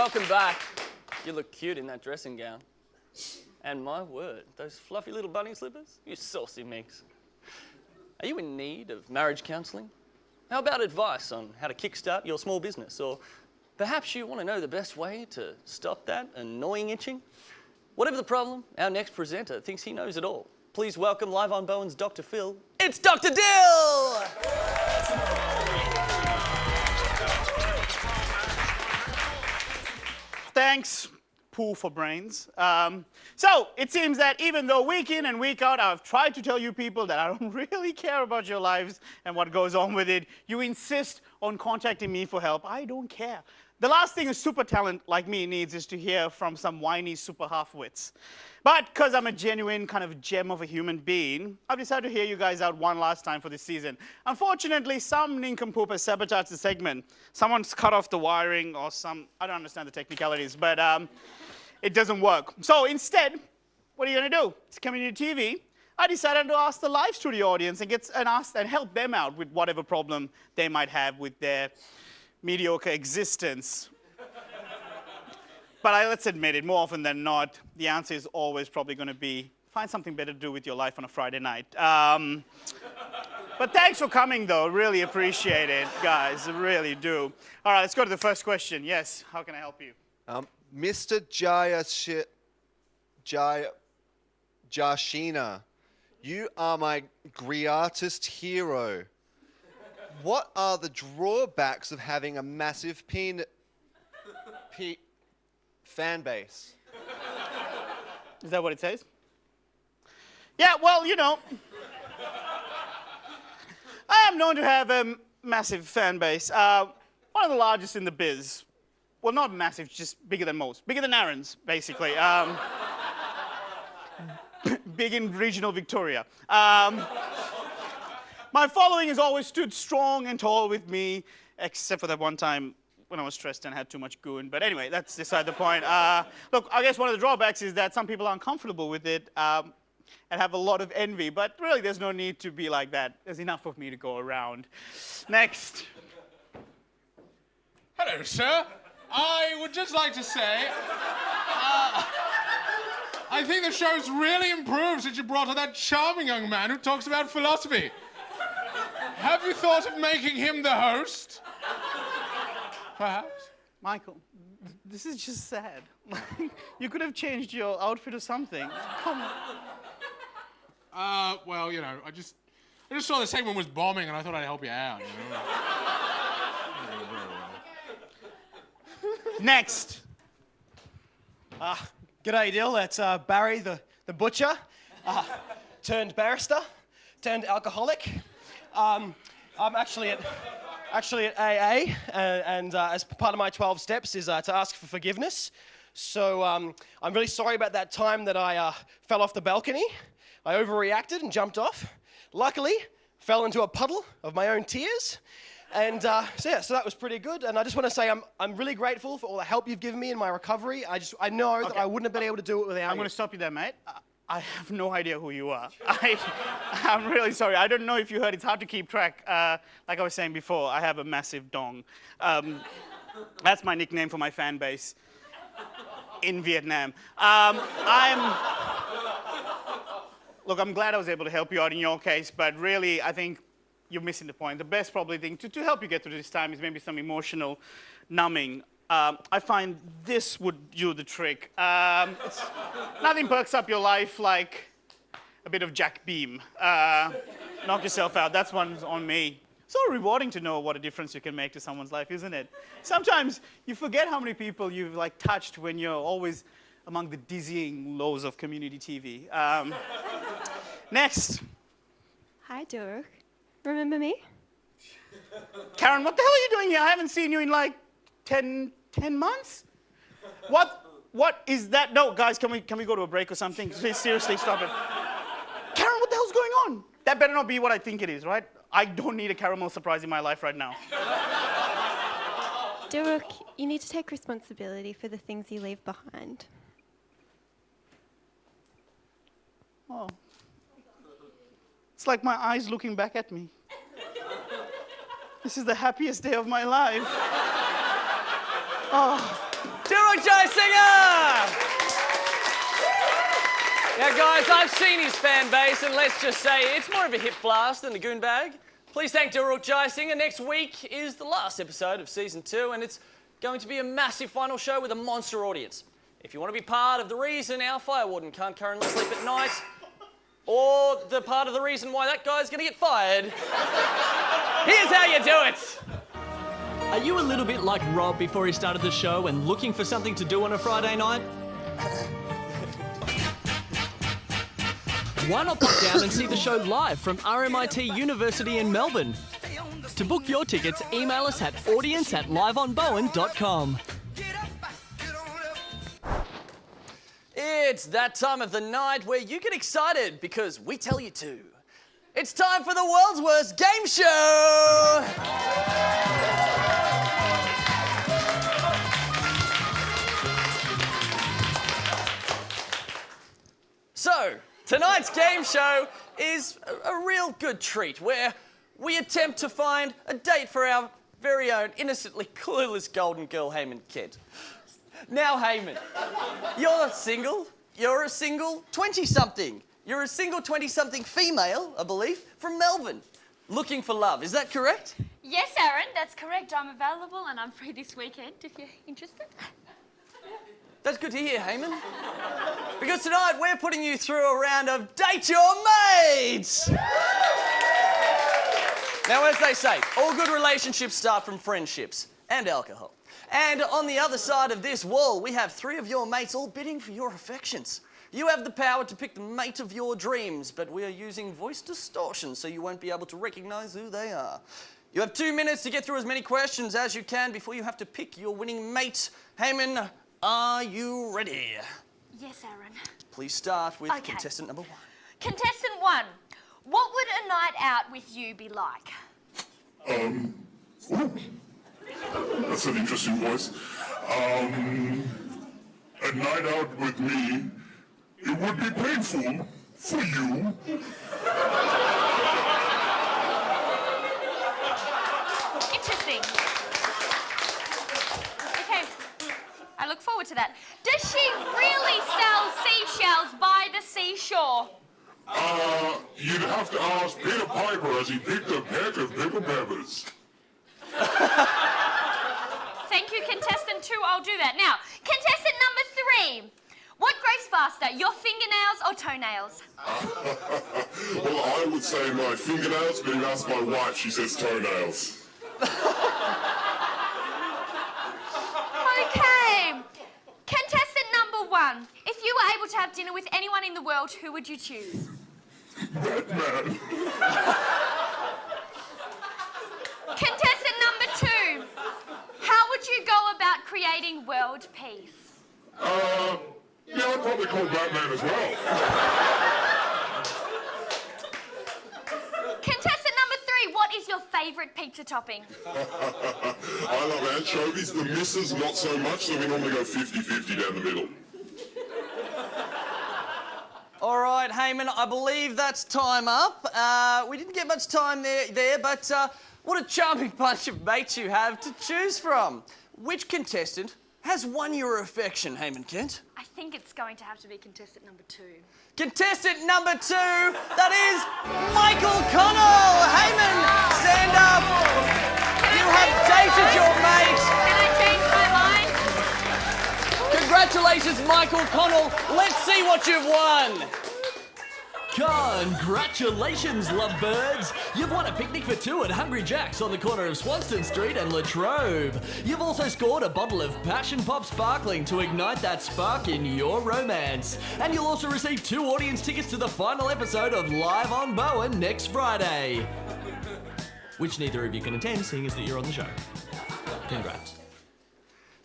welcome back. You look cute in that dressing gown. And my word, those fluffy little bunny slippers, you saucy minx. Are you in need of marriage counselling? How about advice on how to kickstart your small business? Or perhaps you want to know the best way to stop that annoying itching? Whatever the problem, our next presenter thinks he knows it all. Please welcome live on Bowen's Dr. Phil, it's Dr. Dill! Thanks, Pool for Brains. So it seems that even though week in and week out I've tried to tell you people that I don't really care about your lives and what goes on with it, you insist on contacting me for help. I don't care. The last thing a super talent like me needs is to hear from some whiny super half-wits. But because I'm a genuine kind of gem of a human being, I've decided to hear you guys out one last time for this season. Unfortunately, some nincompoop has sabotaged the segment. Someone's cut off the wiring or I don't understand the technicalities, but it doesn't work. So instead, what are you gonna do? It's community TV. I decided to ask the live studio audience and help them out with whatever problem they might have with their mediocre existence. But let's admit it, more often than not, the answer is always probably going to be find something better to do with your life on a Friday night. But thanks for coming, though. Really appreciate it, guys. I really do. All right, let's go to the first question. Yes, how can I help you? Mr. Jashina, you are my greatest hero. What are the drawbacks of having a massive fan base? Is that what it says? Yeah, well, you know, I am known to have a massive fan base. One of the largest in the biz. Well, not massive, just bigger than most. Bigger than Aaron's, basically. Big in regional Victoria. My following has always stood strong and tall with me, except for that one time when I was stressed and had too much goon. But anyway, that's beside the point. Look, I guess one of the drawbacks is that some people aren't comfortable with it and have a lot of envy. But really, there's no need to be like that. There's enough of me to go around. Next. Hello, sir. I would just like to say, I think the show's really improved since you brought on that charming young man who talks about philosophy. Have you thought of making him the host? Perhaps? Michael, this is just sad. You could have changed your outfit or something. Come on. Well, you know, I just saw the segment was bombing and I thought I'd help you out, you know? Next. G'day, Dill. That's Barry, the butcher, turned barrister, turned alcoholic. I'm actually at AA, and as part of my 12 steps is to ask for forgiveness. So I'm really sorry about that time that I fell off the balcony. I overreacted and jumped off. Luckily, fell into a puddle of my own tears. And so that was pretty good. And I just want to say I'm really grateful for all the help you've given me in my recovery. I know that I wouldn't have been able to do it without you. I'm going to stop you there, mate. I have no idea who you are. I'm really sorry. I don't know if you heard. It's hard to keep track. Like I was saying before, I have a massive dong. That's my nickname for my fan base in Vietnam. Look, I'm glad I was able to help you out in your case, but really, I think you're missing the point. The best probably thing to help you get through this time is maybe some emotional numbing. I find this would do the trick. Nothing perks up your life like a bit of Jack Beam. Knock yourself out. That's one's on me. So rewarding to know what a difference you can make to someone's life, isn't it? Sometimes you forget how many people you've touched when you're always among the dizzying lows of community TV. Next. Hi, Duruk. Remember me? Karen, what the hell are you doing here? I haven't seen you in 10 months? What is that? No, guys, can we go to a break or something? Please, seriously, stop it. Karen, what the hell's going on? That better not be what I think it is, right? I don't need a caramel surprise in my life right now. Duruk, you need to take responsibility for the things you leave behind. Oh. It's like my eyes looking back at me. This is the happiest day of my life. Oh. Duruk! Dilruk Jayasinha! Now, guys, I've seen his fan base, and let's just say it's more of a hip blast than a goon bag. Please thank Dilruk Jayasinha. Next week is the last episode of Season 2, and it's going to be a massive final show with a monster audience. If you want to be part of the reason our fire warden can't currently sleep at night, or the part of the reason why that guy's going to get fired, here's how you do it. Are you a little bit like Rob before he started the show and looking for something to do on a Friday night? Why not pop down and see the show live from RMIT University in Melbourne? To book your tickets, email us at audience@liveonbowen.com. It's that time of the night where you get excited because we tell you to. It's time for the world's worst game show! So, tonight's game show is a real good treat where we attempt to find a date for our very own innocently clueless golden girl, Heyman Kent. Now, Heyman, you're single. You're a single 20-something. You're a single 20-something female, I believe, from Melbourne, looking for love. Is that correct? Yes, Aaron, that's correct. I'm available and I'm free this weekend if you're interested. That's good to hear, Heyman. Because tonight we're putting you through a round of Date Your Mates! Now, as they say, all good relationships start from friendships and alcohol. And on the other side of this wall, we have 3 of your mates all bidding for your affections. You have the power to pick the mate of your dreams, but we are using voice distortion so you won't be able to recognise who they are. You have 2 minutes to get through as many questions as you can before you have to pick your winning mate. Heyman, are you ready? Yes, Aaron. Please start with Okay. contestant number 1. Contestant 1, what would a night out with you be like? That's an interesting voice. A night out with me, it would be painful for you. Interesting. Okay, I look forward to that. Does she really sell seashells by the seashore? You'd have to ask Peter Piper as he picked a peck of pickled peppers. Thank you, contestant 2, I'll do that. Now, contestant number 3, what grows faster, your fingernails or toenails? Well, I would say my fingernails, but if you ask my wife, she says toenails. Okay. Contestant number 1. If you were able to have dinner with anyone in the world, who would you choose? Batman. Contestant number 2. How would you go about creating world peace? Yeah, I'd probably call Batman as well. Contestant number 3. What is your favourite pizza topping? I love anchovies. The missus, not so much, so we normally go 50-50 down the middle. All right, Heyman, I believe that's time up. We didn't get much time there, but what a charming bunch of mates you have to choose from. Which contestant has won your affection, Heyman Kent? I think it's going to have to be contestant number 2. Contestant number 2, that is Michael Connell. Heyman, stand up. You have dated your mate. Can I change my mind? Congratulations, Michael Connell. Let's see what you've won. Congratulations, lovebirds! You've won a picnic for 2 at Hungry Jack's on the corner of Swanston Street and La Trobe. You've also scored a bottle of Passion Pop Sparkling to ignite that spark in your romance. And you'll also receive 2 audience tickets to the final episode of Live on Bowen next Friday. Which neither of you can attend, seeing as that you're on the show. Congrats.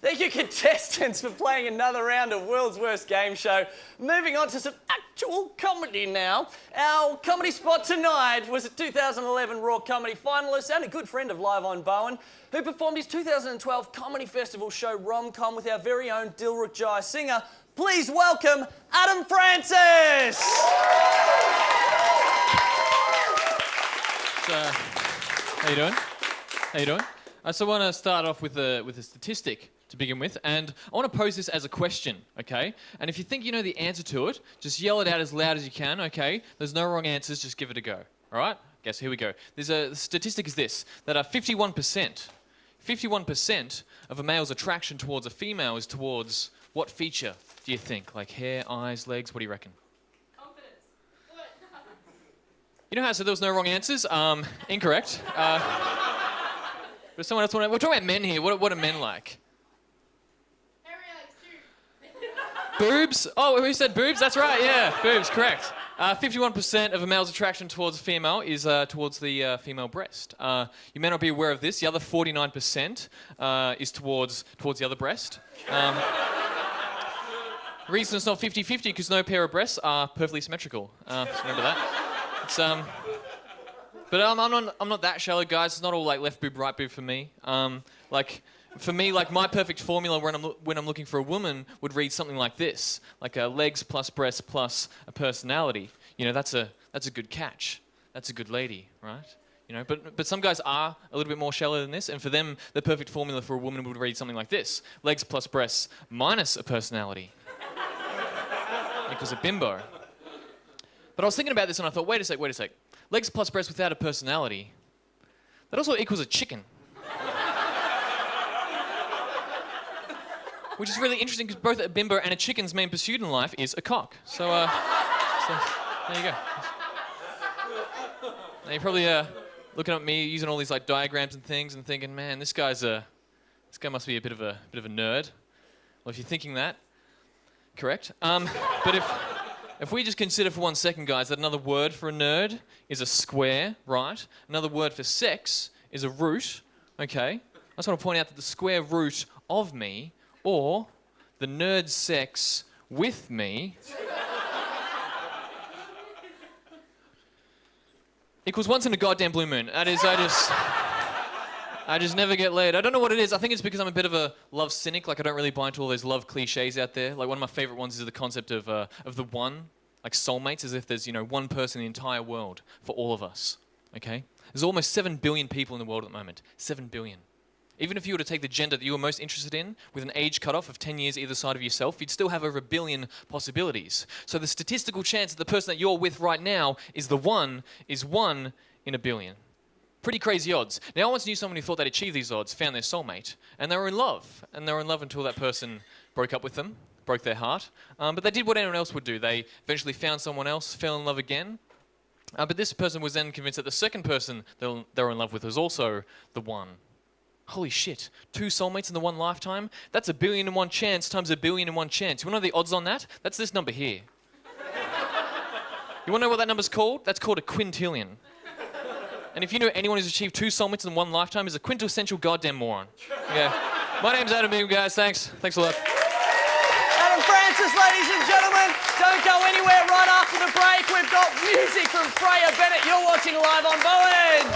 Thank you, contestants, for playing another round of World's Worst Game Show. Moving on to some actual comedy now. Our comedy spot tonight was a 2011 Raw Comedy finalist and a good friend of Live on Bowen, who performed his 2012 Comedy Festival show Rom-Com with our very own Dilruk Jayasinha. Please welcome Adam Francis! How you doing? How you doing? I just want to start off with a statistic to begin with, and I want to pose this as a question, okay? And if you think you know the answer to it, just yell it out as loud as you can, okay? There's no wrong answers, just give it a go, all right? Guess, here we go. The statistic is this, that 51% of a male's attraction towards a female is towards what feature, do you think? Like hair, eyes, legs, what do you reckon? Confidence. You know how I said there was no wrong answers? Incorrect. Does someone else want to... We're talking about men here. What are men like? Boobs? Oh, who said boobs? That's right, yeah. Boobs, correct. 51% of a male's attraction towards a female is towards the female breast. You may not be aware of this. The other 49% is towards the other breast. The reason it's not 50-50 because no pair of breasts are perfectly symmetrical. Just remember that. It's, but I'm not that shallow, guys. It's not all like left boob, right boob for me. For me, like my perfect formula when I'm looking for a woman would read something like this, like legs plus breasts plus a personality. You know, that's a good catch. That's a good lady, right? You know, but some guys are a little bit more shallow than this, and for them, the perfect formula for a woman would read something like this: legs plus breasts minus a personality. Because a bimbo. But I was thinking about this and I thought, wait a sec. Legs plus breasts without a personality, that also equals a chicken. Which is really interesting because both a bimbo and a chicken's main pursuit in life is a cock. So there you go. Now you're probably looking at me using all these like diagrams and things and thinking, man, this guy must be a bit of a nerd. Well, if you're thinking that, correct. But if we just consider for 1 second, guys, that another word for a nerd is a square, right? Another word for sex is a root, okay? I just want to point out that the square root of me, or the nerd sex with me, equals once in a goddamn blue moon. That is, I just never get laid. I don't know what it is. I think it's because I'm a bit of a love cynic. Like, I don't really buy into all those love cliches out there. Like, one of my favorite ones is the concept of the one, like soulmates, as if there's, one person in the entire world for all of us, okay? There's almost 7 billion people in the world at the moment. 7 billion. Even if you were to take the gender that you were most interested in, with an age cutoff of 10 years either side of yourself, you'd still have over 1 billion possibilities. So the statistical chance that the person that you're with right now is the one is 1 in a billion. Pretty crazy odds. Now, I once knew someone who thought they'd achieve these odds, found their soulmate, and they were in love. And they were in love until that person broke up with them, broke their heart. But they did what anyone else would do. They eventually found someone else, fell in love again. But this person was then convinced that the second person they were in love with was also the one. Holy shit, 2 soulmates in the one lifetime? That's 1 billion in 1 chance times 1 billion in 1 chance. You want to know the odds on that? That's this number here. You want to know what that number's called? That's called a quintillion. And if you know anyone who's achieved 2 soulmates in 1 lifetime is a quintessential goddamn moron. Yeah. My name's Adam Beam, guys. Thanks a lot. Adam Francis, ladies and gentlemen. Don't go anywhere. Right after the break, we've got music from Freya Bennett. You're watching Live on Bowen.